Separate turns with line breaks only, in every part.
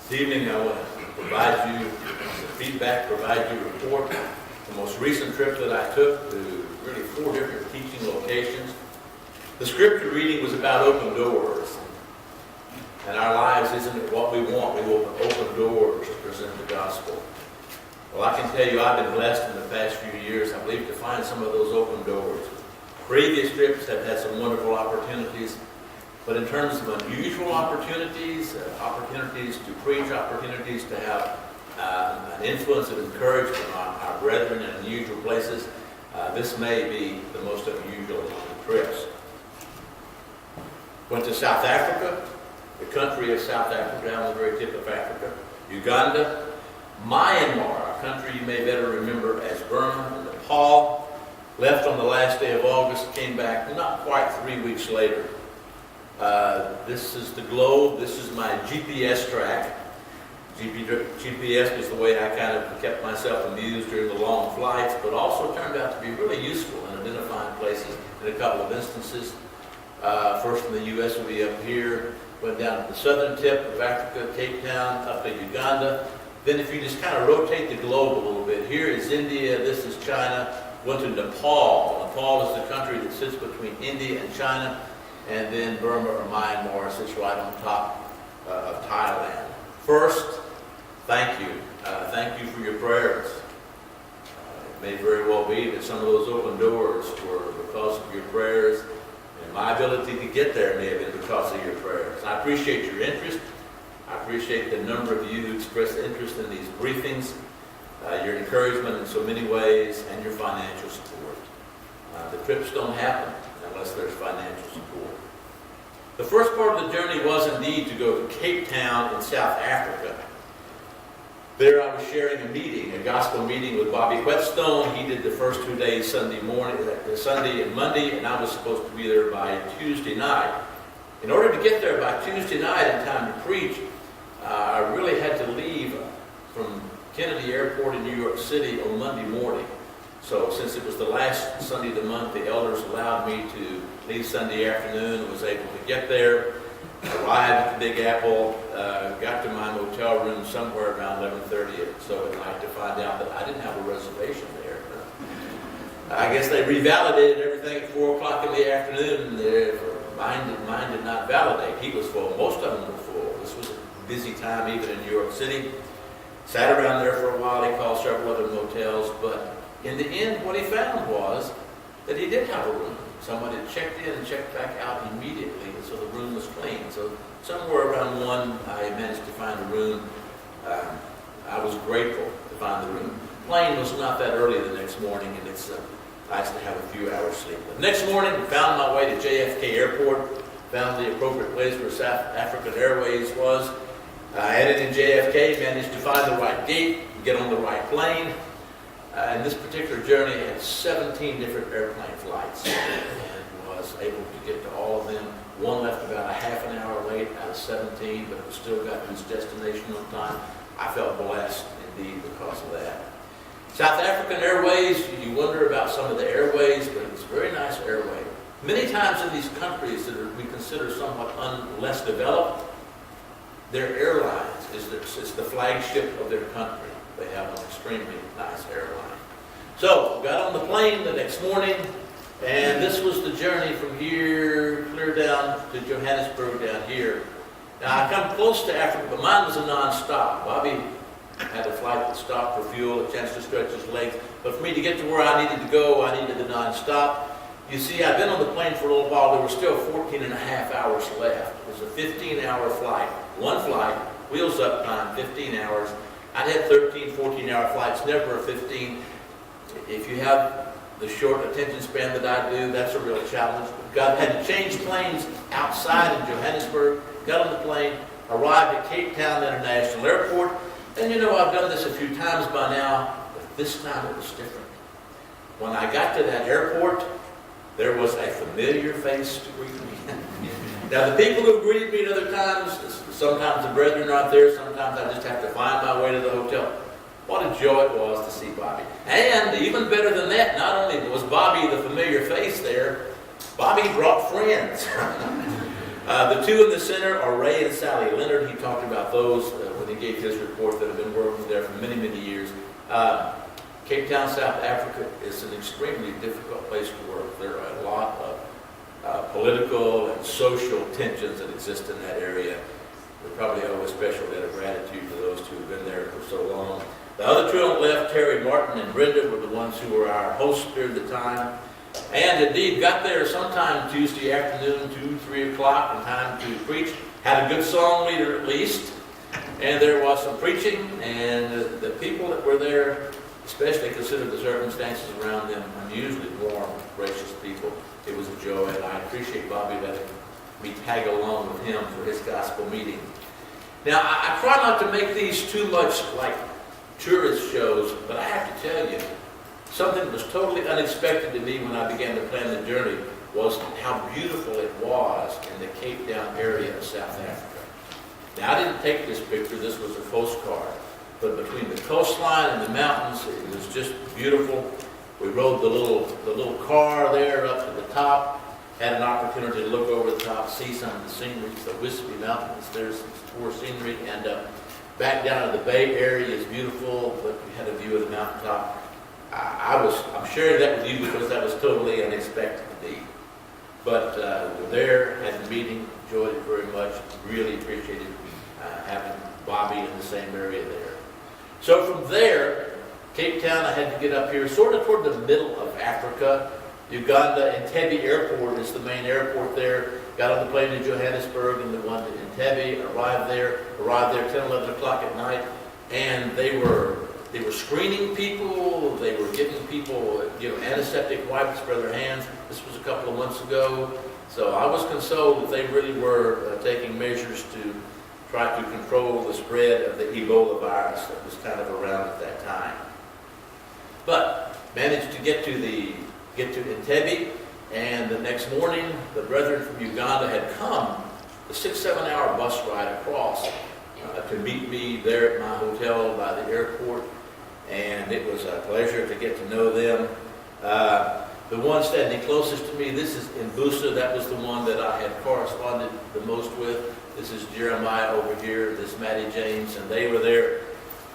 This evening I want to provide you some feedback, provide you a report. The most recent trip that I took to really 4 different teaching locations. The scripture reading was about open doors. And our lives isn't it what we want. We open doors to present the gospel. Well, I can tell you I've been blessed in the past few years, I believe, to find some of those open doors. Previous trips have had some wonderful opportunities. But in terms of unusual opportunities, opportunities to preach, opportunities to have an influence of encouragement on our brethren in unusual places, this may be the most unusual of the trips. Went to South Africa, the country of South Africa, down the very tip of Africa. Uganda, Myanmar, a country you may better remember as Burma, and Nepal. Left on the last day of August, came back not quite 3 weeks later. This is the globe. This is my GPS track. GPS was the way I kind of kept myself amused during the long flights, but also turned out to be really useful in identifying places in a couple of instances. First in the U.S. will be up here. Went down to the southern tip of Africa, Cape Town, up to Uganda. Then if you just kind of rotate the globe a little bit, here is India, this is China. Went to Nepal. Nepal is the country that sits between India and China. And then Burma or Myanmar sits right on top of Thailand. First, thank you. Thank you for your prayers. It may very well be that some of those open doors were because of your prayers, and my ability to get there may have been because of your prayers. I appreciate your interest. I appreciate the number of you who expressed interest in these briefings, your encouragement in so many ways, and your financial support. The trips don't happen unless there's financial support. The first part of the journey was indeed to go to Cape Town in South Africa. There I was sharing a meeting, a gospel meeting with Bobby Whetstone. He did the first 2 days, Sunday and Monday, and I was supposed to be there by Tuesday night. In order to get there by Tuesday night in time to preach, I really had to leave from Kennedy Airport in New York City on Monday morning. So since it was the last Sunday of the month, the elders allowed me to leave Sunday afternoon and was able to get there, arrived at the Big Apple, got to my motel room somewhere around 11:30 so at night to find out that I didn't have a reservation there. I guess they revalidated everything at 4 o'clock in the afternoon. Mine did not validate. He was full. Most of them were full. This was a busy time even in New York City. Sat around there for a while. He called several other motels, but in the end, what he found was that he did have a room. Somebody had checked in and checked back out immediately, and so the room was clean. So somewhere around 1, I managed to find a room. I was grateful to find the room. Plane was not that early the next morning, and it's nice to have a few hours sleep. The next morning, found my way to JFK Airport, found the appropriate place where South African Airways was. I headed in JFK, managed to find the right gate, get on the right plane. And this particular journey had 17 different airplane flights and was able to get to all of them. One left about a half an hour late out of 17, but it still got to its destination on time. I felt blessed indeed because of that. South African Airways, you wonder about some of the airways, but it's a very nice airway. Many times in these countries that we consider somewhat less developed, their airlines is the flagship of their country. They have an extremely nice airline. So, got on the plane the next morning, and this was the journey from here, clear down to Johannesburg down here. Now, I come close to Africa, but mine was a non-stop. Bobby had a flight that stopped for fuel, a chance to stretch his legs. But for me to get to where I needed to go, I needed the non-stop. You see, I've been on the plane for a little while. There were still 14 and a half hours left. It was a 15-hour flight. One flight, wheels up time, 15 hours. I'd had 13, 14-hour flights, never a 15. If you have the short attention span that I do, that's a real challenge. Had to change planes outside in Johannesburg, got on the plane, arrived at Cape Town International Airport. And you know, I've done this a few times by now, but this time it was different. When I got to that airport, there was a familiar face to greet me. Now, the people who greeted me at other times, sometimes the brethren aren't there, sometimes I just have to find my way to the hotel. What a joy it was to see Bobby. And even better than that, not only was Bobby the familiar face there, Bobby brought friends. The two in the center are Ray and Sally Leonard. He talked about those when he gave his report, that have been working there for many, many years. Cape Town, South Africa is an extremely difficult place to work. There are a lot of political and social tensions that exist in that area. We probably owe a special debt of gratitude to those two who have been there for so long. The other two on the left, Terry Martin and Brenda, were the ones who were our hosts during the time. And indeed, got there sometime Tuesday afternoon, 2, 3 o'clock, in time to preach. Had a good song leader at least. And there was some preaching, and the people that were there, especially considered the circumstances around them, unusually warm, gracious people. It was a joy, and I appreciate Bobby letting me tag along with him for his gospel meeting. Now, I try not to make these too much like tourist shows, but I have to tell you, something that was totally unexpected to me when I began to plan the journey was how beautiful it was in the Cape Town area of South Africa. Now, I didn't take this picture, this was a postcard, but between the coastline and the mountains, it was just beautiful. We rode the little car there up to the top, had an opportunity to look over the top, see some of the scenery, the Wispy Mountains, there's some poor scenery, and back down to the Bay Area is beautiful, but we had a view of the mountaintop. I'm sharing that with you because that was totally unexpected to me. But we're there, had the meeting, enjoyed it very much, really appreciated having Bobby in the same area there. So from there, Cape Town, I had to get up here sort of toward the middle of Africa. Uganda, Entebbe Airport is the main airport there. Got on the plane to Johannesburg and the one to Entebbe, arrived there 10, 11 o'clock at night, and they were screening people, they were giving people, antiseptic wipes for their hands. This was a couple of months ago. So I was consoled that they really were taking measures to try to control the spread of the Ebola virus that was kind of around at that time. But managed to get to Entebbe, and the next morning the brethren from Uganda had come the 6-7 hour bus ride across to meet me there at my hotel by the airport, and it was a pleasure to get to know them. The one standing closest to me, this is Mbusa, that was the one that I had corresponded the most with. This is Jeremiah over here, this Matty James, and they were there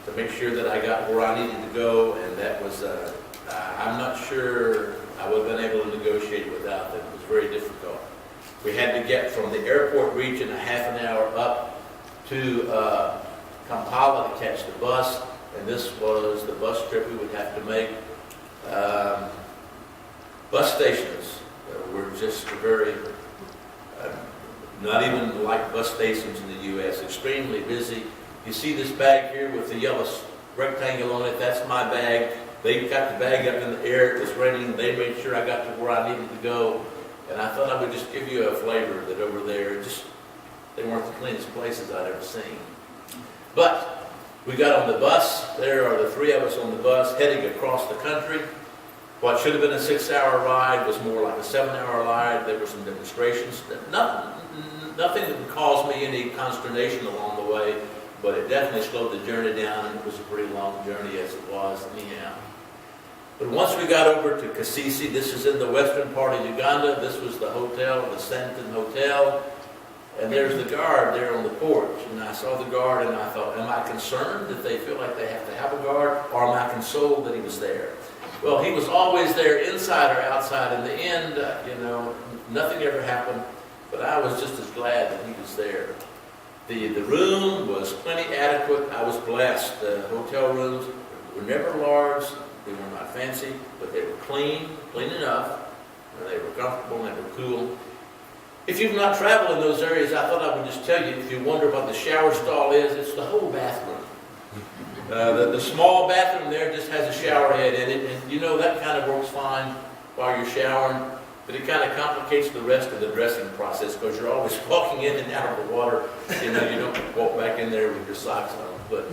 to make sure that I got where I needed to go, and that was, I'm not sure I would have been able to negotiate without them. It was very difficult. We had to get from the airport region a half an hour up to Kampala to catch the bus, and this was the bus trip we would have to make. Bus stations were just very, not even like bus stations in the U.S., extremely busy. You see this bag here with the yellow rectangle on it, that's my bag. They got the bag up in the air, it was raining, they made sure I got to where I needed to go. And I thought I would just give you a flavor that over there, they weren't the cleanest places I'd ever seen. But we got on the bus, there are the three of us on the bus heading across the country. What should have been a 6-hour ride was more like a 7-hour ride. There were some demonstrations. Nothing that caused me any consternation along the way, but it definitely slowed the journey down, and it was a pretty long journey as it was anyhow. But once we got over to Kasisi, this is in the western part of Uganda. This was the hotel, the Senton Hotel, and there's the guard there on the porch. And I saw the guard, and I thought, am I concerned that they feel like they have to have a guard, or am I consoled that he was there? Well, he was always there, inside or outside. In the end, nothing ever happened, but I was just as glad that he was there. The room was plenty adequate. I was blessed. The hotel rooms were never large. They were not fancy, but they were clean enough. They were comfortable and they were cool. If you've not traveled in those areas, I thought I would just tell you, if you wonder what the shower stall is, it's the whole bathroom. The small bathroom there just has a shower head in it, and that kind of works fine while you're showering, but it kind of complicates the rest of the dressing process because you're always walking in and out of the water. You don't walk back in there with your socks on. But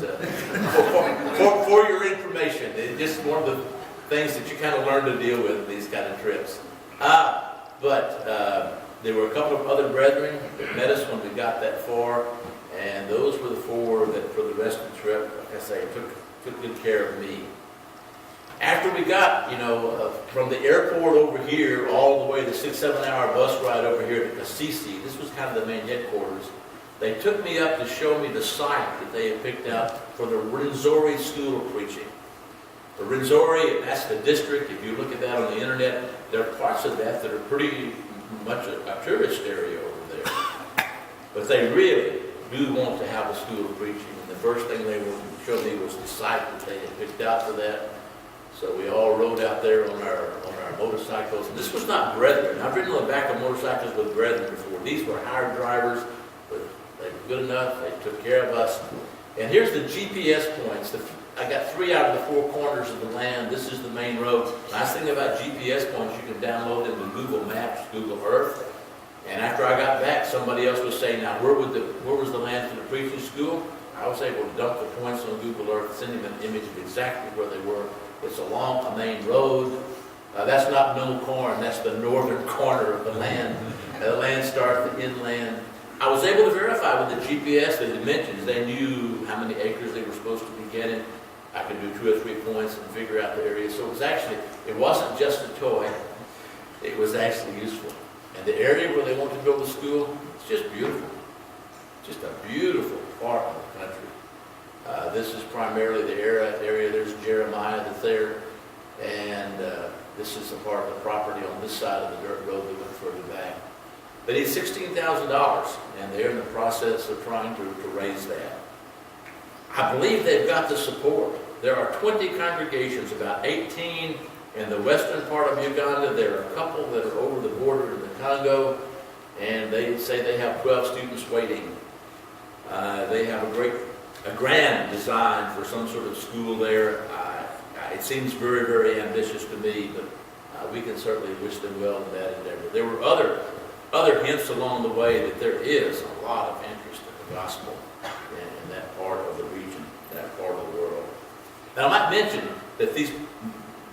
for your information, it's just one of the things that you kind of learn to deal with these kind of trips. But there were a couple of other brethren that met us when we got that far, and those were the four that for the rest of the trip, like I say, took good care of me. After we got, from the airport over here all the way the 6-7 hour bus ride over here to Kasisi, this was kind of the main headquarters, they took me up to show me the site that they had picked out for the Rwenzori School of Preaching. The Rwenzori, that's the district. If you look at that on the internet, there are parts of that that are pretty much a tourist area over there. But they really do want to have a school of preaching. And the first thing they wanted to show me was the site that they had picked out for that. So we all rode out there on our motorcycles. And this was not brethren. I've ridden on the back of motorcycles with brethren before. These were hired drivers, but they were good enough. They took care of us. And here's the GPS points. I got 3 out of the 4 corners of the land. This is the main road. Nice thing about GPS points, you can download them to Google Maps, Google Earth. And after I got back, somebody else was saying, now where was the land for the preaching school? I was able to dump the points on Google Earth, send him an image of exactly where they were. It's along a main road. That's not Mill Corn, that's the northern corner of the land. The land starts the inland. I was able to verify with the GPS the dimensions. They knew how many acres they were supposed to be getting. I could do 2 or 3 points and figure out the area. So it wasn't just a toy. It was actually useful. And the area where they want to build the school, it's just beautiful. Just a beautiful part of the country. This is primarily the area. There's Jeremiah that's there. And this is a part of the property on this side of the dirt road that went further back. They need $16,000, and they're in the process of trying to raise that. I believe they've got the support. There are 20 congregations, about 18 in the western part of Uganda. There are a couple that are over the border in the Congo, and they say they have 12 students waiting. They have a grand design for some sort of school there. It seems very, very ambitious to me, but we can certainly wish them well in that endeavor. There were other hints along the way that there is a lot of interest in the gospel in that part of the region, that part of the world. Now, I might mention that these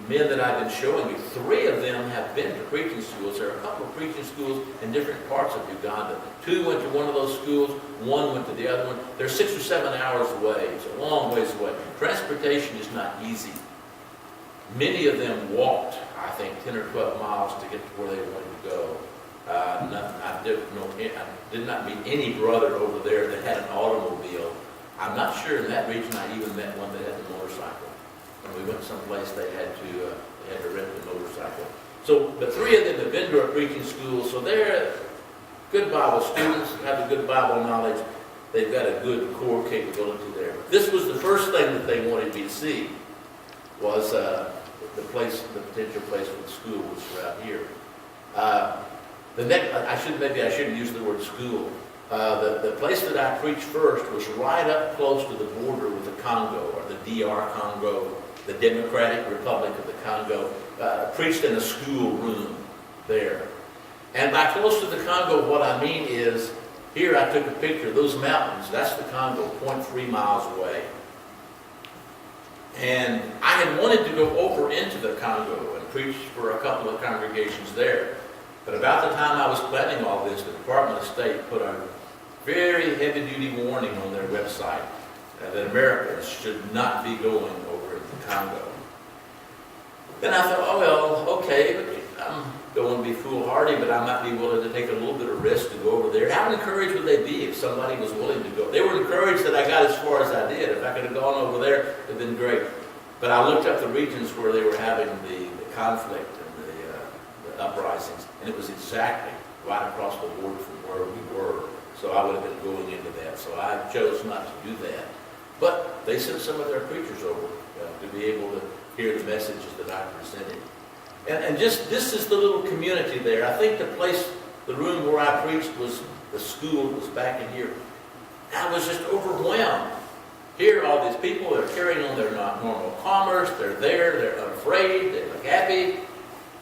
men that I've been showing you, 3 of them have been to preaching schools. There are a couple of preaching schools in different parts of Uganda. 2 went to one of those schools, 1 went to the other one. They're 6 or 7 hours away. It's a long ways away. Transportation is not easy. Many of them walked, I think, 10 or 12 miles to get to where they wanted to go. I did not meet any brother over there that had an automobile. I'm not sure in that region I even met one that had a motorcycle. When we went someplace, they had to rent a motorcycle. So the 3 of them have been to a preaching school, so they're good Bible students, have a good Bible knowledge. They've got a good core capability there. This was the first thing that they wanted me to see, was the potential place for the school, which is right here. I shouldn't use the word school. The place that I preached first was right up close to the border with the Congo, or the DR Congo, the Democratic Republic of the Congo. Preached in a school room there. And by close to the Congo, what I mean is, here I took a picture of those mountains. That's the Congo, 0.3 miles away. And I had wanted to go over into the Congo and preach for a couple of congregations there. But about the time I was planning all this, the Department of State put a very heavy-duty warning on their website that Americans should not be going over into the Congo. Then I thought, oh well, okay, I'm going to be foolhardy, but I might be willing to take a little bit of risk to go over there. How encouraged would they be if somebody was willing to go? They were encouraged that I got as far as I did. If I could have gone over there, it would have been great. But I looked up the regions where they were having the conflict and the uprisings, and it was exactly right across the border from where we were. So I would have been going into that. So I chose not to do that. But they sent some of their preachers over to be able to hear the messages that I presented. And just, this is the little community there. I think the room where I preached the school was back in here. I was just overwhelmed. Here, all these people are carrying on their normal commerce. They're there. They're unafraid. They look happy.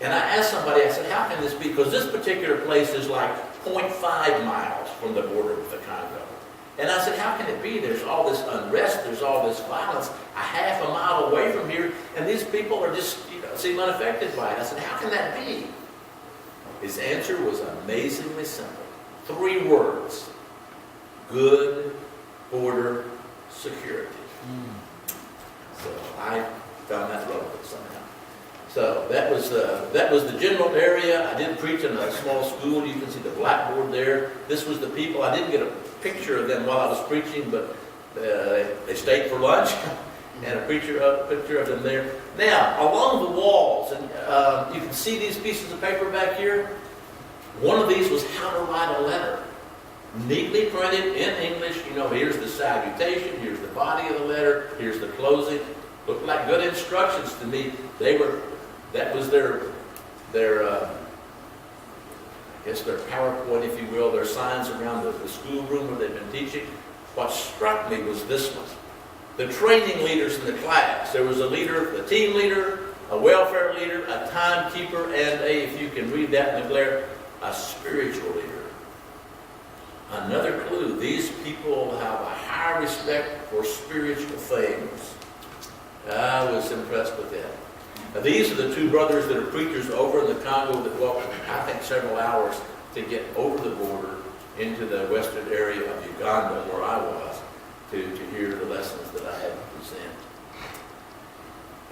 And I asked somebody, I said, how can this be? Because this particular place is like 0.5 miles from the border with the Congo. And I said, how can it be? There's all this unrest. There's all this violence a half a mile away from here. And these people are just, seem unaffected by it. I said, how can that be? His answer was amazingly simple. 3 words. Good border security. So I found that relevant somehow. was the general area. I did preach in a small school. You can see the blackboard there. This was the people. I didn't get a picture of them while I was preaching, but they stayed for lunch, and a picture of them there. Now, along the walls, and you can see these pieces of paper back here. One of these was how to write a letter. Neatly printed in English. You know, here's the salutation, here's the body of the letter, here's the closing. Looked like good instructions to me. That was their I guess their PowerPoint, if you will, their signs around the schoolroom where they've been teaching. What struck me was this one. The training leaders in the class. There was a leader, a team leader, a welfare leader, a timekeeper, and if you can read that in the glare, a spiritual leader. Another clue, these people have a high respect for spiritual things. I was impressed with that. Now, these are the two brothers that are preachers over in the Congo that walked, I think, several hours to get over the border into the western area of Uganda, where I was, to hear the lessons that I had to present.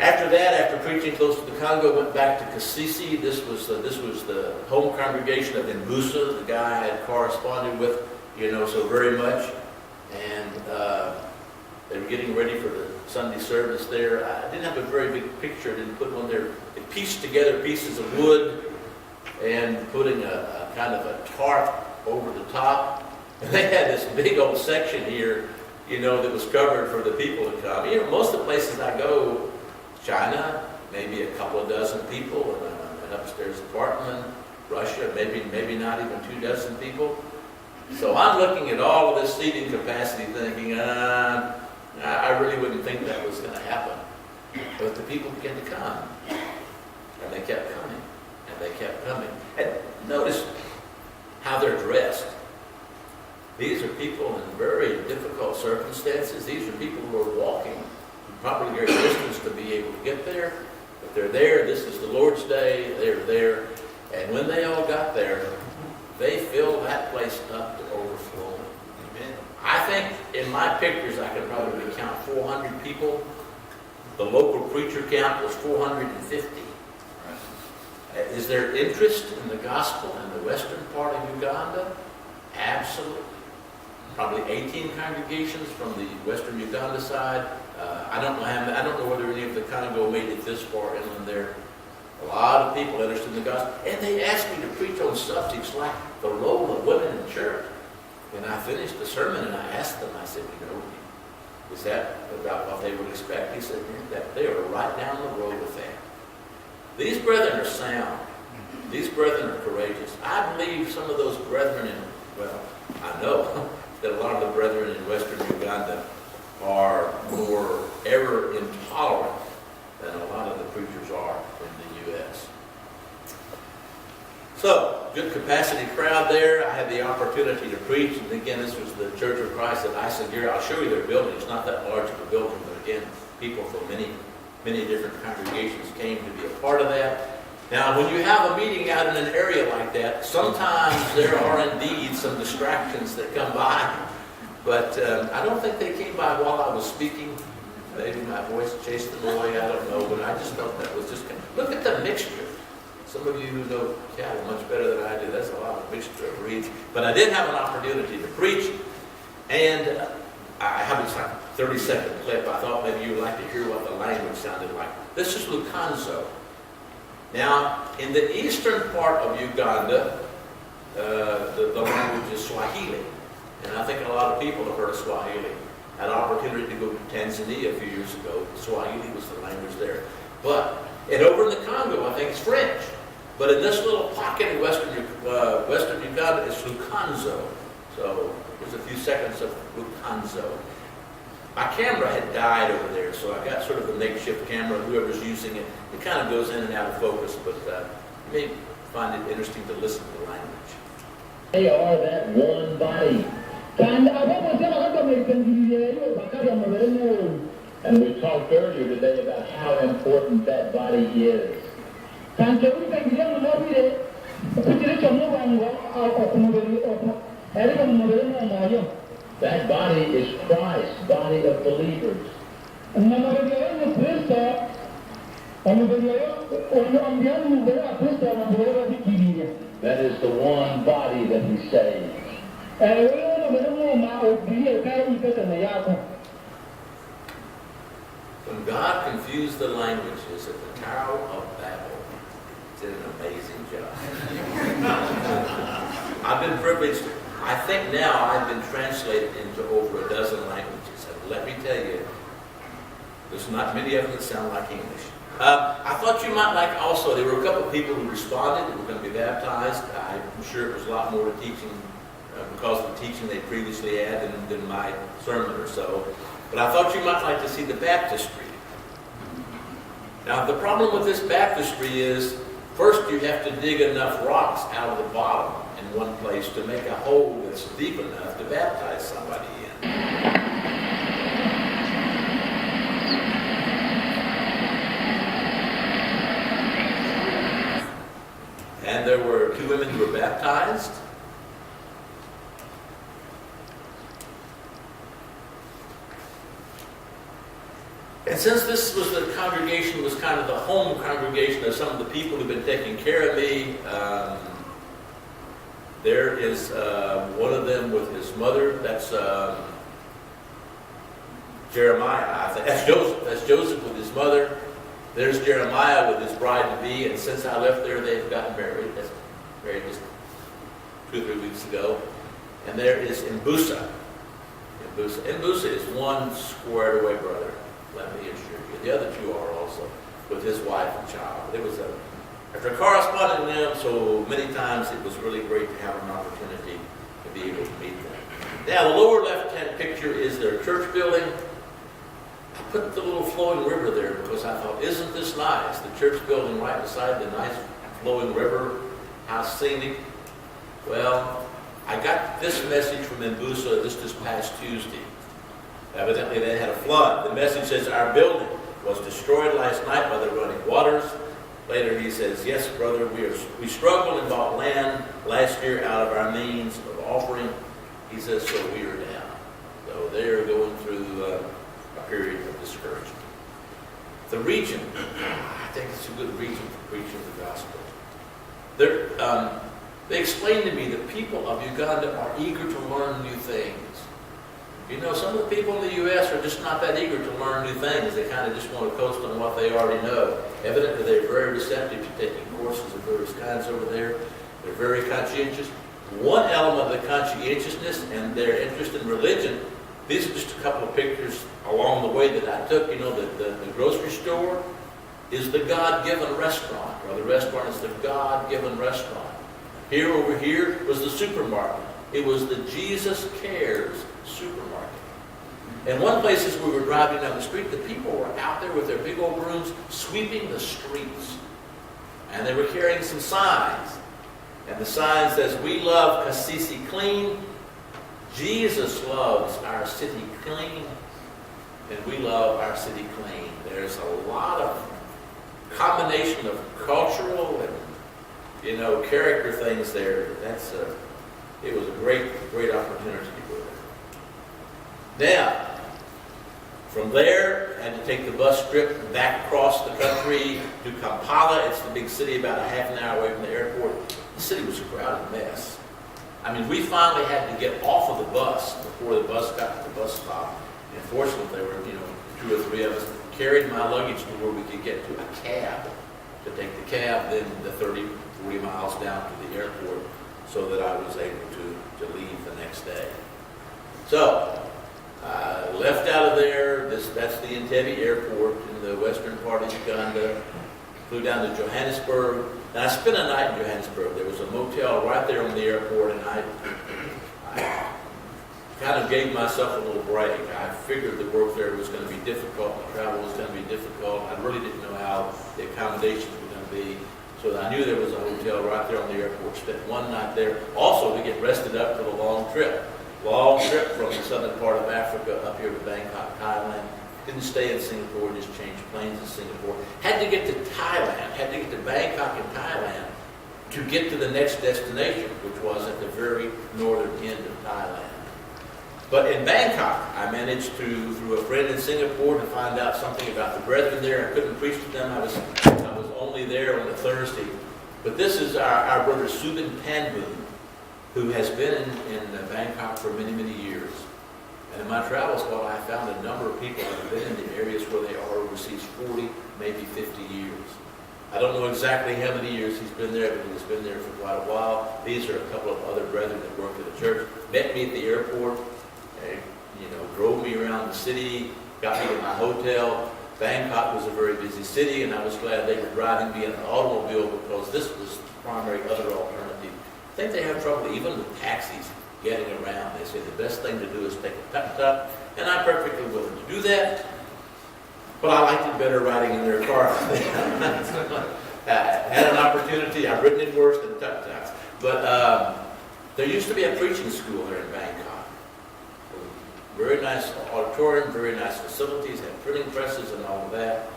After that, after preaching close to the Congo, went back to Kasisi. This was the home congregation of Mbusa, the guy I had corresponded with, so very much. And they were getting ready for the Sunday service there. I didn't have a very big picture. I didn't put one there. They pieced together pieces of wood and putting a kind of a tarp over the top. And they had this big old section here, that was covered for the people to come. Most of the places I go, China, maybe a couple of dozen people in an upstairs apartment. Russia, maybe not even 24 people. So I'm looking at all of this seating capacity thinking, I really wouldn't think that was going to happen. But the people began to come. And they kept coming. And they kept coming. And notice how they're dressed. These are people in very difficult circumstances. These are people who are walking probably a great distance to be able to get there. But they're there. This is the Lord's Day. They're there. And when they all got there, they filled that place up to overflowing. Amen. I think in my pictures I could probably count 400 people. The local preacher count was 450. Right. Is there interest in the gospel in the western part of Uganda? Absolutely. Probably 18 congregations from the western Uganda side. I don't know whether any of the Congo made it this far inland there. A lot of people interested in the gospel. And they asked me to preach on subjects like the role of women in church. And I finished the sermon and I asked them, I said, is that about what they would expect? He said, that they are right down the road with that. These brethren are sound. These brethren are courageous. I believe some of those brethren I know that a lot of the brethren in western Uganda are more error intolerant than a lot of the preachers are in the U.S. So, good capacity crowd there. I had the opportunity to preach. And again, this was the Church of Christ at Isagir. I'll show you their building. It's not that large of a building, but again, people from many different congregations came to be a part of that. Now, when you have a meeting out in an area like that, sometimes there are indeed some distractions that come by. But I don't think they came by while I was speaking. Maybe my voice chased them away, I don't know. But I just felt that was just look at the mixture. Some of you who know cattle much better than I do, that's a lot of mixture of breeds. But I did have an opportunity to preach. And I have this like 30-second clip. I thought maybe you would like to hear what the language sounded like. This is Lukanzo. Now, in the eastern part of Uganda, the language is Swahili. And I think a lot of people have heard of Swahili. I had an opportunity to go to Tanzania a few years ago. Swahili was the language there. And over in the Congo, I think it's French. But in this little pocket in western Uganda, it's Lukanzo. So there's a few seconds of Lukanzo. My camera had died over there, so I got sort of a makeshift camera. Whoever's using it, it kind of goes in and out of focus, but you may find it interesting to listen to the language.
They are that one body. And we talked earlier today about how important that body is. That body is Christ's body of believers. That is the one body that he saved.
When God confused the languages at the Tower of Babel, he did an amazing job. I've been privileged. I think now I've been translated into over a dozen languages. And let me tell you, there's not many of them that sound like English. I thought you might like also, there were a couple of people who responded that were going to be baptized. I'm sure it was a lot more to teaching because of the teaching they previously had than my sermon or so. But I thought you might like to see the baptistry. Now, the problem with this baptistry is, first you have to dig enough rocks out of the bottom in one place to make a hole that's deep enough to baptize somebody in. And there were 2 women who were baptized. And since this was the congregation, was kind of the home congregation of some of the people who've been taking care of me, there is one of them with his mother. That's Jeremiah, I think. That's Joseph. That's Joseph with his mother. There's Jeremiah with his bride-to-be. And since I left there, they've gotten married. That's married just 2 or 3 weeks ago. And there is Mbusa. Mbusa is one squared-away brother. Let me assure you. The other 2 are also, with his wife and child. It was after corresponding with them so many times, it was really great to have an opportunity to be able to meet them. Now, the lower left-hand picture is their church building. I put the little flowing river there because I thought, isn't this nice? The church building right beside the nice flowing river. How scenic. Well, I got this message from Mbusa this past Tuesday. Evidently, they had a flood. The message says, our building was destroyed last night by the running waters. Later, he says, yes, brother, we struggled and bought land last year out of our means of offering. He says, so we are down. So they are going through a period of discouragement. The region, I think it's a good region for preaching the gospel. They explained to me that people of Uganda are eager to learn new things. You know, some of the people in the U.S. are just not that eager to learn new things. They kind of just want to coast on what they already know. Evidently, they're very receptive to taking courses of various kinds over there. They're very conscientious. One element of the conscientiousness and their interest in religion, these are just a couple of pictures along the way that I took. You know, the grocery store is the God-given restaurant, or the restaurant is the God-given restaurant. Here, over here, was the supermarket. It was the Jesus Cares supermarket. And one place as we were driving down the street, the people were out there with their big old brooms sweeping the streets. And they were carrying some signs. And the sign says, we love Kasisi clean. Jesus loves our city clean. And we love our city clean. There's a lot of combination of cultural and, you know, character things there. It was a great opportunity to go there. Now, from there, I had to take the bus trip back across the country to Kampala. It's the big city about a half an hour away from the airport. The city was a crowded mess. I mean, we finally had to get off of the bus before the bus got to the bus stop. And fortunately, there were, 2 or 3 of us carried my luggage to where we could get to a cab. To take the cab, then the 30, 40 miles down to the airport so that I was able to leave the next day. So, I left out of there. That's the Entebbe airport in the western part of Uganda. Flew down to Johannesburg. And I spent a night in Johannesburg. There was a motel right there on the airport, and I kind of gave myself a little break. I figured the work there was going to be difficult, the travel was going to be difficult. I really didn't know how the accommodations were going to be. So I knew there was a hotel right there on the airport. Spent one night there. Also, to get rested up for the long trip. Long trip from the southern part of Africa up here to Bangkok, Thailand. Didn't stay in Singapore, just changed planes in Singapore. Had to get to Thailand, had to get to Bangkok in Thailand to get to the next destination, which was at the very northern end of Thailand. But in Bangkok, I managed to, through a friend in Singapore, to find out something about the brethren there. I couldn't preach to them. I was only there on a Thursday. But this is our brother Subin Panboon, who has been in Bangkok for many, many years. And in my travels, well, I found a number of people that have been in the areas where they are overseas 40, maybe 50 years. I don't know exactly how many years he's been there, but he's been there for quite a while. These are a couple of other brethren that work at the church. Met me at the airport, drove me around the city, got me to my hotel. Bangkok was a very busy city, and I was glad they were driving me in an automobile because this was the primary other alternative. I think they have trouble even with taxis getting around. They say the best thing to do is take a tuk-tuk, and I'm perfectly willing to do that. But I liked it better riding in their car. Had an opportunity. I've ridden it worse than tuk-tuks. But there used to be a preaching school there in Bangkok. Very nice auditorium, very nice facilities, had printing presses and all of that.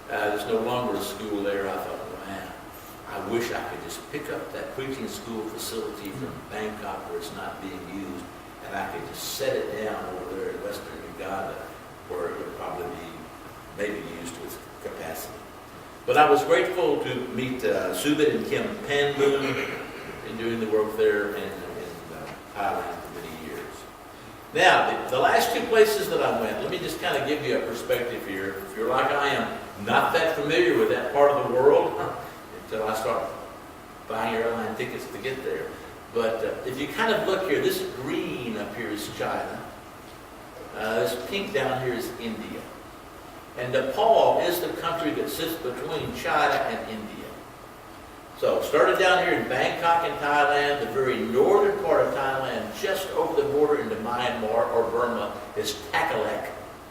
There's no longer a school there. I thought, man, I wish I could just pick up that preaching school facility from Bangkok where it's not being used, and I could just set it down over there in western Uganda where it would probably be maybe used to its capacity. But I was grateful to meet Subin and Kim Panboon in doing the work there in Thailand for many years. Now, the last two places that I went, let me just kind of give you a perspective here. If you're like I am, not that familiar with that part of the world until I start buying airline tickets to get there. But if you kind of look here, this green up here is China. This pink down here is India. And Nepal is the country that sits between China and India. So, started down here in Bangkok in Thailand, the very northern part of Thailand, just over the border into Myanmar or Burma, is Takalek.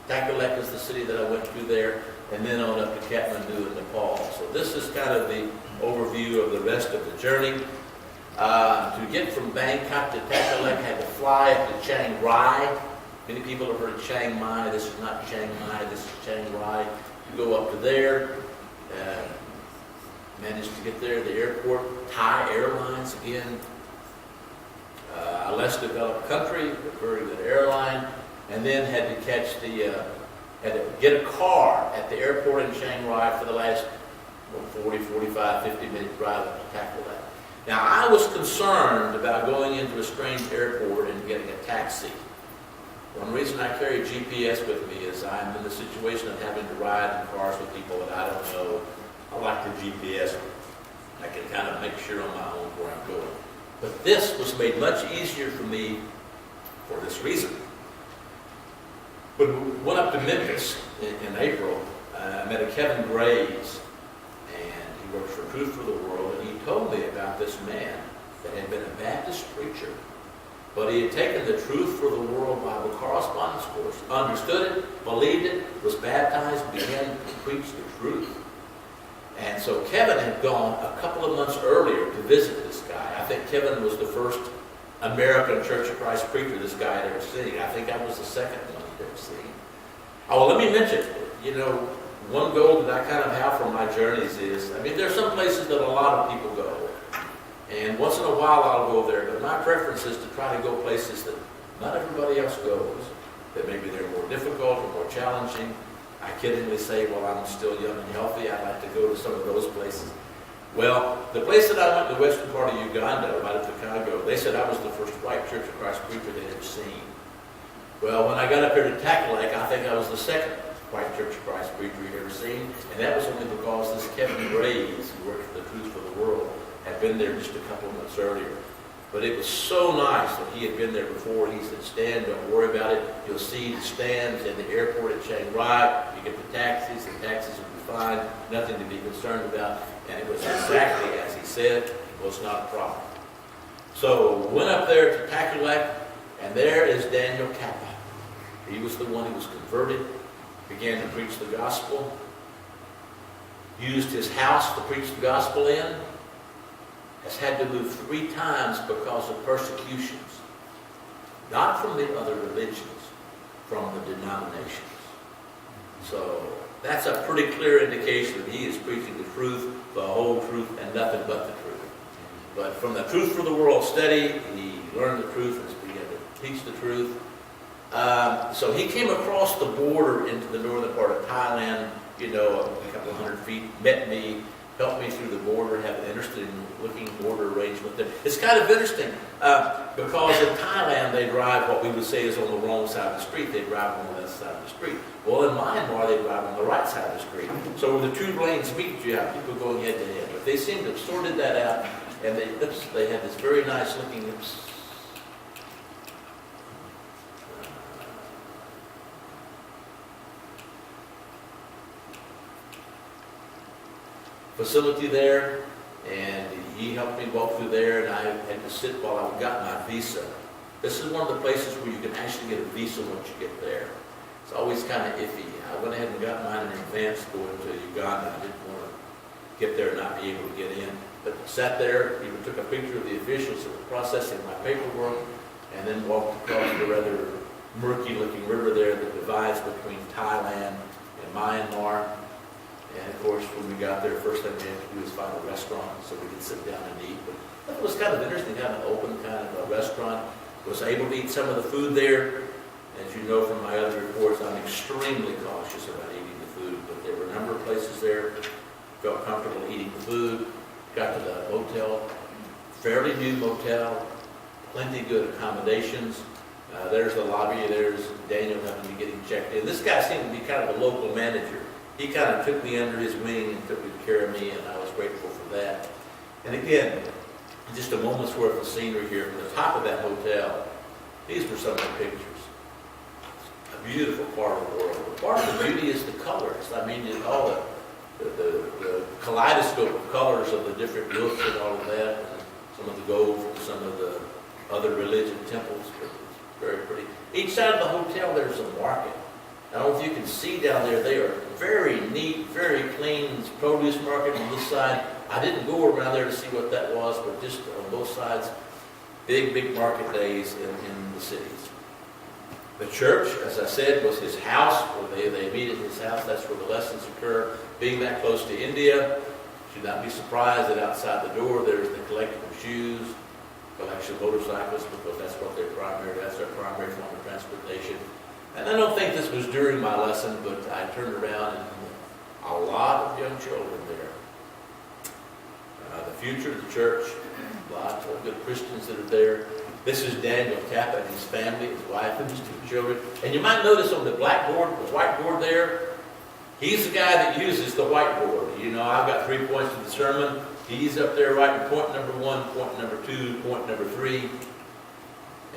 Takalek is the city that I went to there, and then on up to Kathmandu in Nepal. So this is kind of the overview of the rest of the journey. To get from Bangkok to Takalek, I had to fly up to Chiang Rai. Many people have heard of Chiang Mai. This is not Chiang Mai, this is Chiang Rai. You go up to there. Managed to get there, the airport. Thai Airlines, again, a less developed country, but very good airline. And then had to catch had to get a car at the airport in Chiang Rai for the last 40, 45, 50-minute drive up to Takalek. Now, I was concerned about going into a strange airport and getting a taxi. One reason I carry GPS with me is I'm in the situation of having to ride in cars with people that I don't know. I like the GPS. I can kind of make sure on my own where I'm going. But this was made much easier for me for this reason. When we went up to Memphis in April, I met a Kevin Graves, and he works for Truth for the World, and he told me about this man that had been a Baptist preacher, but he had taken the Truth for the World Bible correspondence course, understood it, believed it, was baptized, began to preach the truth. And so Kevin had gone a couple of months earlier to visit this guy. I think Kevin was the first American Church of Christ preacher this guy had ever seen. I think I was the second one he'd ever seen. Oh, well, let me mention, one goal that I kind of have for my journeys is, there's some places that a lot of people go. And once in a while I'll go there, but my preference is to try to go places that not everybody else goes, that maybe they're more difficult or more challenging. I kiddingly say, well, I'm still young and healthy, I'd like to go to some of those places. Well, the place that I went, the western part of Uganda, right up to Congo, they said I was the first white Church of Christ preacher they'd ever seen. Well, when I got up here to Takalek, I think I was the second white Church of Christ preacher he'd ever seen, and that was only because this Kevin Graves, who worked for the Truth for the World, had been there just a couple of months earlier. But it was so nice that he had been there before. He said, Stan, don't worry about it. You'll see the stands in the airport at Chiang Rai. You get the taxis will be fine. Nothing to be concerned about. And it was exactly as he said. It was not a problem. So went up there to Takalek, and there is Daniel Kappa. He was the one who was converted, began to preach the gospel, used his house to preach the gospel in, has had to move 3 times because of persecutions. Not from the other religions, from the denominations. So that's a pretty clear indication that he is preaching the truth, the whole truth, and nothing but the truth. But from the Truth for the World study, he learned the truth and began to teach the truth. So he came across the border into the northern part of Thailand, a couple of 100 feet, met me, helped me through the border, have an interesting looking border arrangement there. It's kind of interesting because in Thailand they drive what we would say is on the wrong side of the street. They drive on the left side of the street. Well, in Myanmar they drive on the right side of the street. So where the two lanes meet, you have people going head to head. But they seem to have sorted that out, and they had this very nice looking facility there, and he helped me walk through there, and I had to sit while I got my visa. This is one of the places where you can actually get a visa once you get there. It's always kind of iffy. I went ahead and got mine in advance going to Uganda. I didn't want to get there and not be able to get in. But sat there, even took a picture of the officials that were processing my paperwork, and then walked across the rather murky-looking river there that divides between Thailand and Myanmar. And of course, when we got there, first thing we had to do was find a restaurant so we could sit down and eat. But it was kind of interesting, kind of open kind of a restaurant. Was able to eat some of the food there. As you know from my other reports, I'm extremely cautious about eating the food, but there were a number of places there. Felt comfortable eating the food. Got to the motel, fairly new motel, plenty good accommodations. There's the lobby. There's Daniel having me getting checked in. This guy seemed to be kind of a local manager. He kind of took me under his wing and took good care of me, and I was grateful for that. And again, just a moment's worth of scenery here from the top of that hotel. These were some of the pictures. A beautiful part of the world. But part of the beauty is the colors. I mean, all the kaleidoscope of colors of the different roofs and all of that, and some of the gold from some of the other religion temples. It's very pretty. Each side of the hotel, there's a market. I don't know if you can see down there, they are very neat, very clean. It's produce market on this side. I didn't go around there to see what that was, but just on both sides, big market days in the cities. The church, as I said, was his house. Where they meet at his house. That's where the lessons occur. Being that close to India, should not be surprised that outside the door there's the collection of shoes, collection of motorcycles, because that's their primary form of transportation. And I don't think this was during my lesson, but I turned around and a lot of young children there. The future of the church, lots of good Christians that are there. This is Daniel Kappa and his family, his wife and his two children. And you might notice on the blackboard, the whiteboard there, he's the guy that uses the whiteboard. I've got 3 points to the sermon. He's up there writing point number 1, point number 2, point number 3.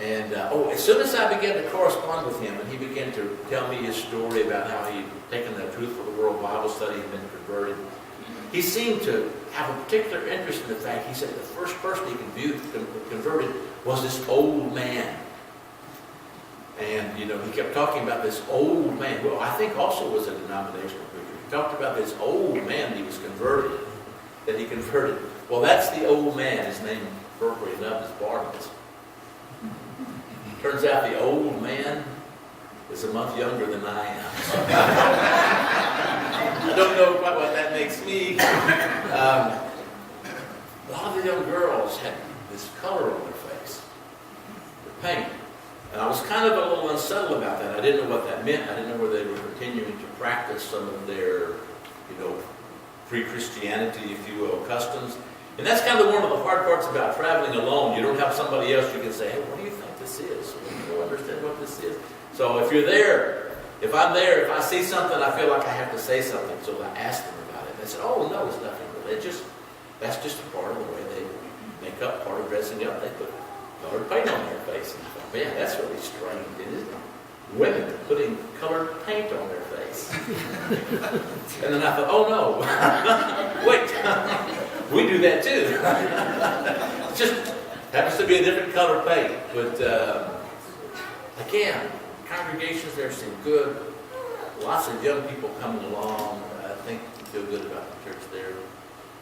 And as soon as I began to correspond with him, and he began to tell me his story about how he'd taken the Truth for the World Bible study and been converted, he seemed to have a particular interest in the fact. He said the first person he converted was this old man. And, he kept talking about this old man. Well, I think also was a denominational preacher. He talked about this old man he was converted, that he converted. Well, that's the old man. His name, appropriate enough, is Barnabas. Turns out the old man is a month younger than I am. I don't know quite what that makes me. A lot of the young girls had this color on their face, the paint. And I was kind of a little unsettled about that. I didn't know what that meant. I didn't know whether they were continuing to practice some of their, pre-Christianity, if you will, customs. And that's kind of one of the hard parts about traveling alone. You don't have somebody else you can say, hey, what do you think this is? You don't understand what this is. So if you're there, if I'm there, if I see something, I feel like I have to say something. So I asked them about it. They said, oh, no, it's nothing religious. That's just a part of the way they make up, part of dressing up. They put colored paint on their face. And I thought, man, that's really strange, isn't it? Women putting colored paint on their face. And then I thought, oh, no. Wait. We do that too. It just happens to be a different color paint. But again, congregations there seem good. Lots of young people coming along. I think we feel good about the church there.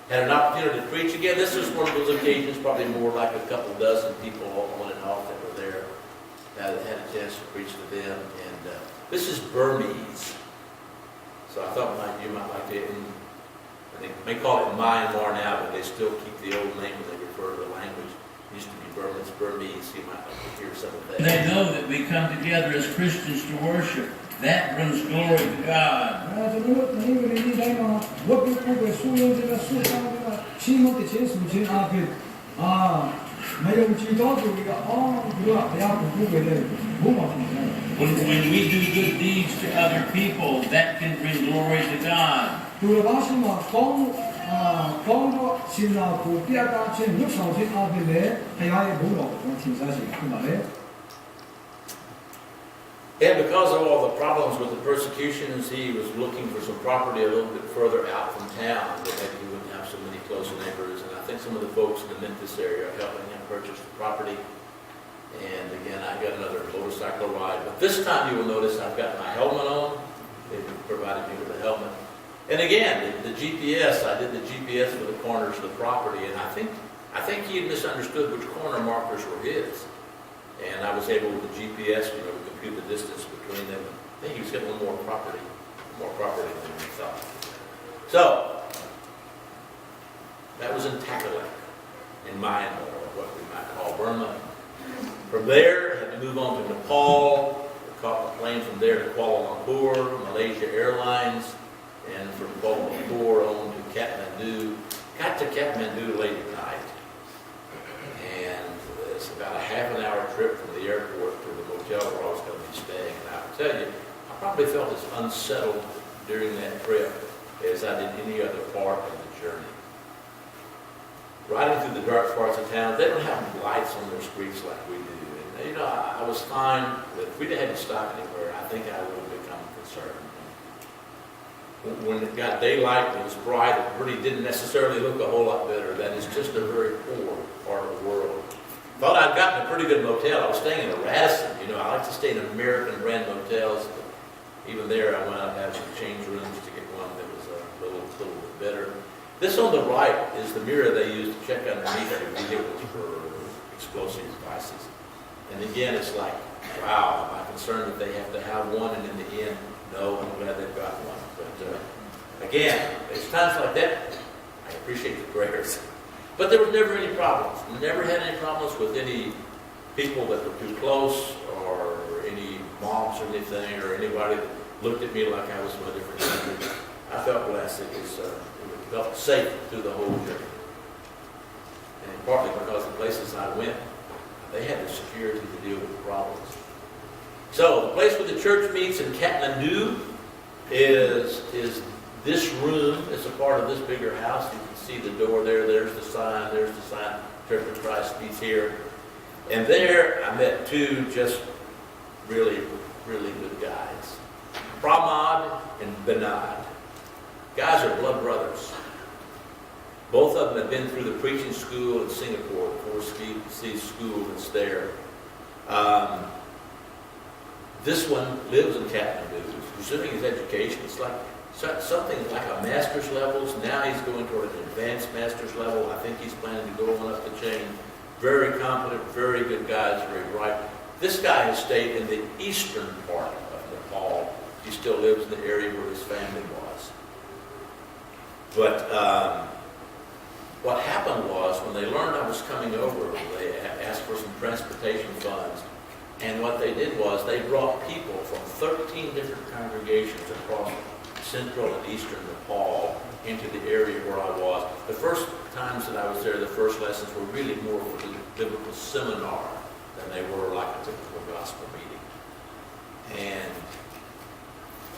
Had an opportunity to preach again. This was one of those occasions, probably more like a couple dozen people on and off that were there. Had a chance to preach to them. And this is Burmese. So I thought you might like to. They may call it Myanmar now, but they still keep the old name when they refer to the language. Used to be Burmans, Burmese. You might like to hear some of that.
They know that we come together as Christians to worship. That brings glory to God.
ကျွန်တော်တို့ဒီနေ့ဒီတိုင်းမှာဝတ်ပြုဖို့ဆူရင်းတဲ့ဆူတောင်းတဲ့ချီးမွမ်းတဲ့ခြင်းဆူခြင်းအပြင်မယုံကြည်သောသူတွေကသူကဘုရားကိုပြုခဲ့တယ်ဘုရားရှင်
When we do good deeds to other people, that can bring glory to God.
သူတော်ဘာရှင်မှာကောင်းတော့ရှင်သာကိုပြတ်သားခြင်းလွတ်ဆောင်ခြင်းအပြင်လည်းဘုရားရဲ့ဘုန်းတော်ကိုသင်စားခြင်းဖြစ်ပါလေ
And because of all the problems with the persecutions, he was looking for some property a little bit further out from town that maybe he wouldn't have so many close neighbors. And I think some of the folks in the Memphis area are helping him purchase the property. And again, I got another motorcycle ride. But this time you will notice I've got my helmet on. They've provided me with a helmet. And again, the GPS, I did the GPS for the corners of the property. And I think he had misunderstood which corner markers were his. And I was able with the GPS, to compute the distance between them. I think he was getting a little more property than we thought. So, that was in Takalak, in Myanmar, or what we might call Burma. From there, I had to move on to Nepal. I caught a plane from there to Kuala Lumpur, Malaysia Airlines, and from Kuala Lumpur on to Kathmandu. Got to Kathmandu late at night. And it's about a half an hour trip from the airport to the hotel where I was going to be staying. And I will tell you, I probably felt as unsettled during that trip as I did any other part of the journey. Riding through the dark parts of town, they don't have lights on their streets like we do. And I was fine, but if we'd had to stop anywhere, I think I would have become concerned. When it got daylight and it was bright, it really didn't necessarily look a whole lot better. That is just a very poor part of the world. Thought I'd gotten a pretty good motel. I was staying in a Radisson. I like to stay in American brand motels. But even there, I went out and had some change rooms to get one that was a little bit better. This on the right is the mirror they use to check underneath your vehicles for explosive devices. And again, it's like, wow, am I concerned that they have to have one? And in the end, no, I'm glad they've got one. But again, it's times like that, I appreciate the prayers. But there was never any problems. Never had any problems with any people that were too close or any mobs or anything or anybody that looked at me like I was from a different country. I felt blessed. It felt safe through the whole journey. And partly because the places I went, they had the security to deal with the problems. So the place where the church meets in Kathmandu is this room. It's a part of this bigger house. You can see the door there. There's the sign. Church of Christ meets here. And there I met two just really, really good guys. Pramod and Benad. Guys are blood brothers. Both of them have been through the preaching school in Singapore, the 4C school that's there. This one lives in Kathmandu. Pursuing his education, it's like something like a master's level. Now he's going toward an advanced master's level. I think he's planning to go on up the chain. Very competent, very good guys, very bright. This guy has stayed in the eastern part of Nepal. He still lives in the area where his family was. But what happened was, when they learned I was coming over, they asked for some transportation funds. And what they did was, they brought people from 13 different congregations across central and eastern Nepal into the area where I was. The first times that I was there, the first lessons were really more of a biblical seminar than they were like a typical gospel meeting. And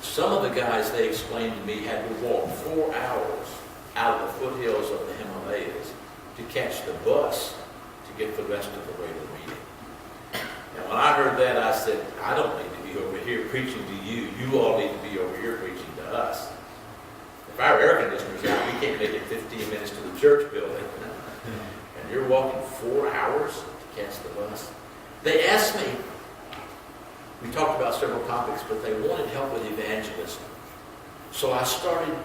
some of the guys, they explained to me, had to walk 4 hours out of the foothills of the Himalayas to catch the bus to get the rest of the way to the meeting. And when I heard that, I said, I don't need to be over here preaching to you. You all need to be over here preaching to us. If our air conditioner's out, we can't make it 15 minutes to the church building. And you're walking 4 hours to catch the bus. They asked me, we talked about several topics, but they wanted help with evangelism. So I started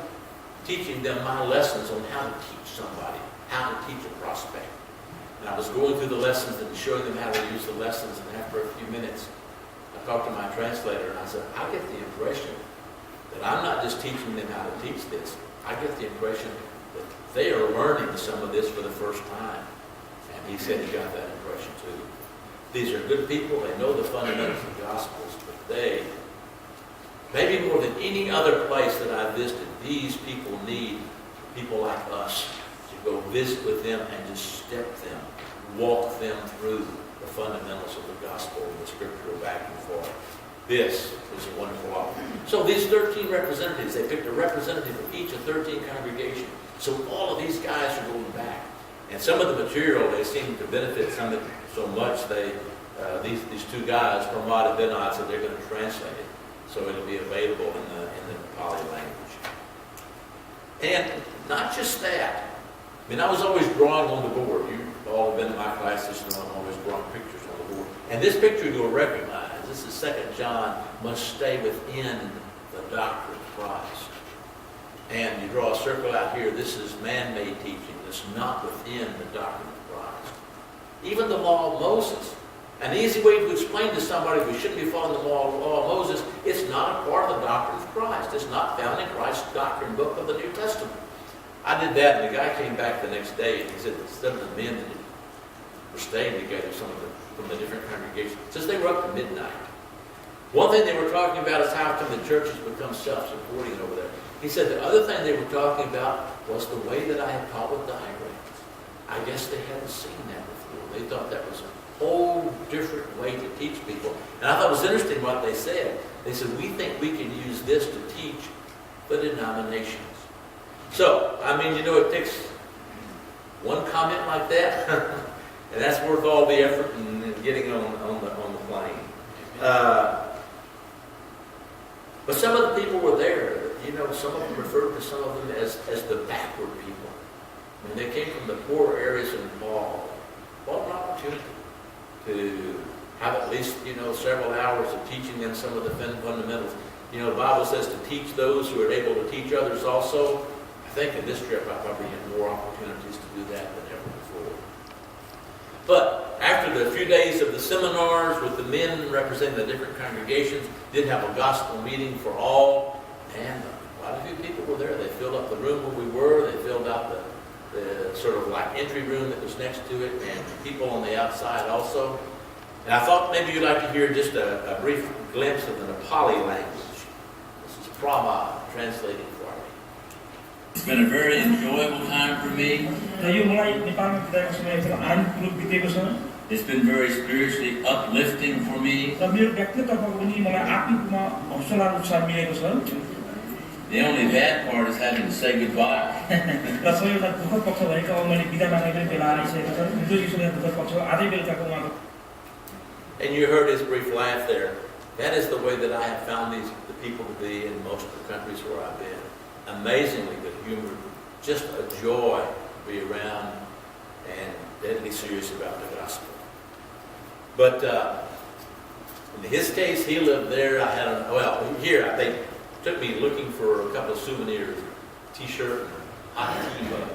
teaching them my lessons on how to teach somebody, how to teach a prospect. And I was going through the lessons and showing them how to use the lessons, and after a few minutes, I talked to my translator and I said, I get the impression that I'm not just teaching them how to teach this. I get the impression that they are learning some of this for the first time. And he said he got that impression too. These are good people. They know the fundamentals of the Gospels, but they, maybe more than any other place that I've visited, these people need people like us to go visit with them and just step them, walk them through the fundamentals of the Gospel and the Scriptural back and forth. This is a wonderful opportunity. So these 13 representatives, they picked a representative from each of 13 congregations. So all of these guys are going back. And some of the material, they seem to benefit some of it so much, these two guys, Pramod and Vinod, said they're going to translate it. So it'll be available in the Nepali language. And not just that. I mean, I was always drawing on the board. You all have been in my classes, so I'm always drawing pictures on the board. And this picture you'll recognize. This is 2 John, must stay within the doctrine of Christ. And you draw a circle out here. This is man-made teaching. That's not within the doctrine of Christ. Even the law of Moses. An easy way to explain to somebody who shouldn't be following the law of Moses, it's not a part of the doctrine of Christ. It's not found in Christ's doctrine book of the New Testament. I did that, and the guy came back the next day, and he said that some of the men that were staying together, from the different congregations, since they were up to midnight. One thing they were talking about is how come the church has become self-supporting over there. He said the other thing they were talking about was the way that I had taught with diagrams. I guess they hadn't seen that before. They thought that was a whole different way to teach people. And I thought it was interesting what they said. They said, we think we can use this to teach the denominations. So, I mean, it takes one comment like that, and that's worth all the effort in getting on the plane. But some of the people were there. Some of them referred to some of them as the backward people. I mean, they came from the poorer areas of Nepal. What an opportunity to have at least, several hours of teaching them some of the fundamentals. The Bible says to teach those who are able to teach others also. I think in this trip I probably had more opportunities to do that than ever before. But after the few days of the seminars with the men representing the different congregations, did have a gospel meeting for all, and quite a few people were there. They filled up the room where we were. They filled out the sort of like entry room that was next to it, and people on the outside also. And I thought maybe you'd like to hear just a brief glimpse of the Nepali language. This is Pramod translating for me.
It's been a very enjoyable time for me. It's been very spiritually uplifting for me. The only bad part is having to say goodbye.
And you heard his brief laugh there. That is the way that I have found the people to be in most of the countries where I've been. Amazingly good humor, just a joy to be around, and deadly serious about the gospel. But in his case, he lived there. Here they took me looking for a couple of souvenirs, a t-shirt and a hot tea mug.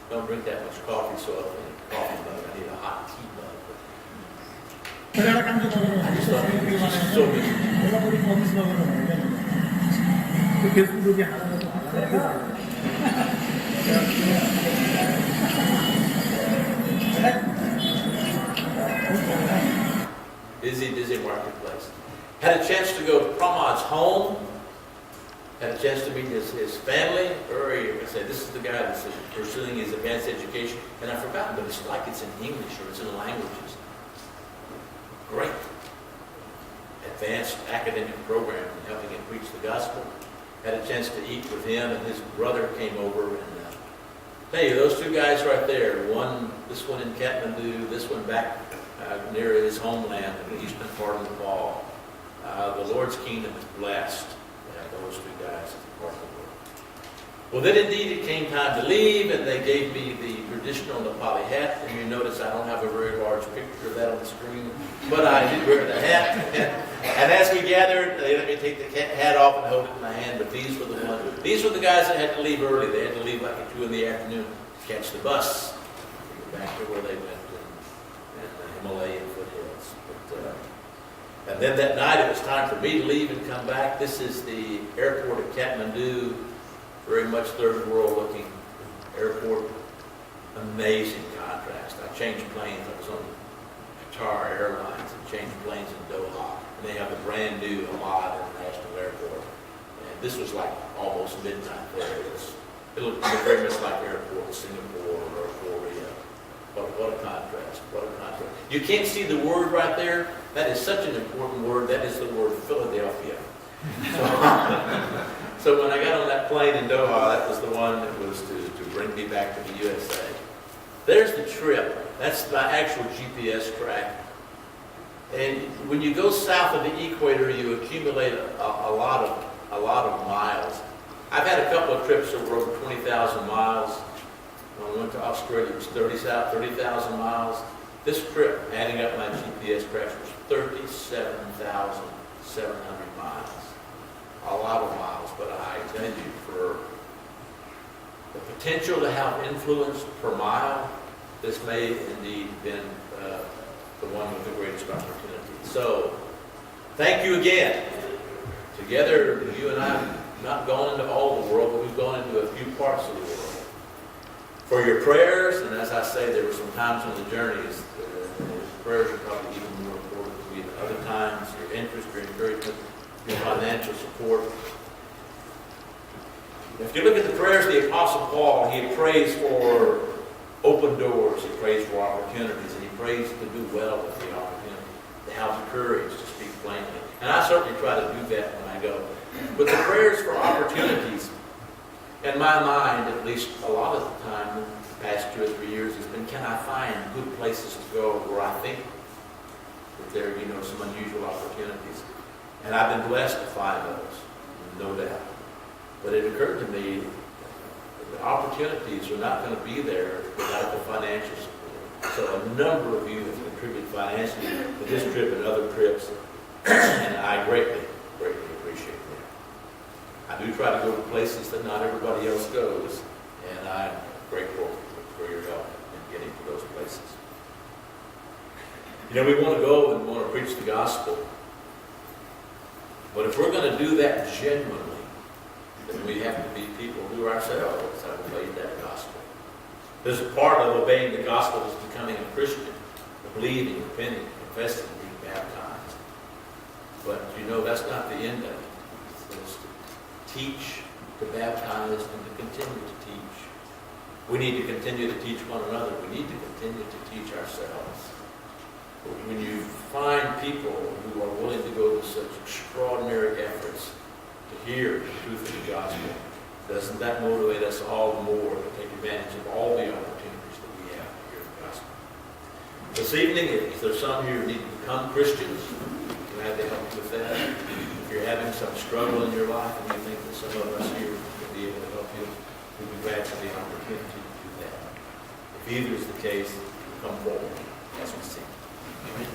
Don't drink that much coffee, so I need a coffee mug. I need a hot tea mug. Busy marketplace. Had a chance to go to Pramod's home. Had a chance to meet his family. This is the guy that's pursuing his advanced education. And I've forgotten, but it's like it's in English or it's in languages. Great advanced academic program in helping him preach the gospel. Had a chance to eat with him, and his brother came over. And tell you, those two guys right there, this one in Kathmandu, this one back near his homeland in the eastern part of Nepal. The Lord's kingdom is blessed to have those two guys as part of the work. Well, then indeed it came time to leave, and they gave me the traditional Nepali hat. And you notice I don't have a very large picture of that on the screen, but I did wear the hat. And as we gathered, they let me take the hat off and hold it in my hand. But these were the guys that had to leave early. They had to leave like at 2 in the afternoon to catch the bus to go back to where they went in the Himalayan foothills. And then that night it was time for me to leave and come back. This is the airport of Kathmandu, very much third world looking airport. Amazing contrast. I changed planes. I was on Qatar Airlines and changed planes in Doha. And they have a brand new Ahmad International Airport. And this was like almost midnight there. It looked very much like airport in Singapore or Korea. What a contrast. What a contrast. You can't see the word right there. That is such an important word. That is the word Philadelphia. So when I got on that plane in Doha, that was the one that was to bring me back to the USA. There's the trip. That's my actual GPS track. And when you go south of the equator, you accumulate a lot of miles. I've had a couple of trips that were over 20,000 miles. When I went to Australia, it was 30,000 miles. This trip, adding up my GPS tracks, was 37,700 miles. A lot of miles, but I tell you, for the potential to have influence per mile, this may indeed have been the one with the greatest opportunity. So, thank you again. Together, you and I have not gone into all the world, but we've gone into a few parts of the world. For your prayers, and as I say, there were some times on the journeys, prayers are probably even more important to me than other times. Your interest, your encouragement, your financial support. If you look at the prayers of the Apostle Paul, he prays for open doors, he prays for opportunities, and he prays to do well with the opportunity, to have the courage to speak plainly. And I certainly try to do that when I go. But the prayers for opportunities, in my mind, at least a lot of the time, the past 2 or 3 years, has been, can I find good places to go where I think that there are, some unusual opportunities. And I've been blessed to find those, no doubt. But it occurred to me that the opportunities are not going to be there without the financial support. So a number of you have contributed financially to this trip and other trips, and I greatly, greatly appreciate that. I do try to go to places that not everybody else goes, and I'm grateful for your help in getting to those places. We want to go and want to preach the gospel. But if we're going to do that genuinely, then we have to be people who ourselves have obeyed that gospel. There's a part of obeying the gospel is becoming a Christian, believing, repenting, confessing, being baptized. But that's not the end of it. It's to teach, to baptize, and to continue to teach. We need to continue to teach one another. We need to continue to teach ourselves. When you find people who are willing to go to such extraordinary efforts to hear the truth of the gospel, doesn't that motivate us all the more to take advantage of all the opportunities that we have to hear the gospel? This evening, if there's some here who need to become Christians, I'm glad to help you with that. If you're having some struggle in your life and you think that some of us here will be able to help you, we'd be glad for the opportunity to do that. If either is the case, come forward as we sing. Amen.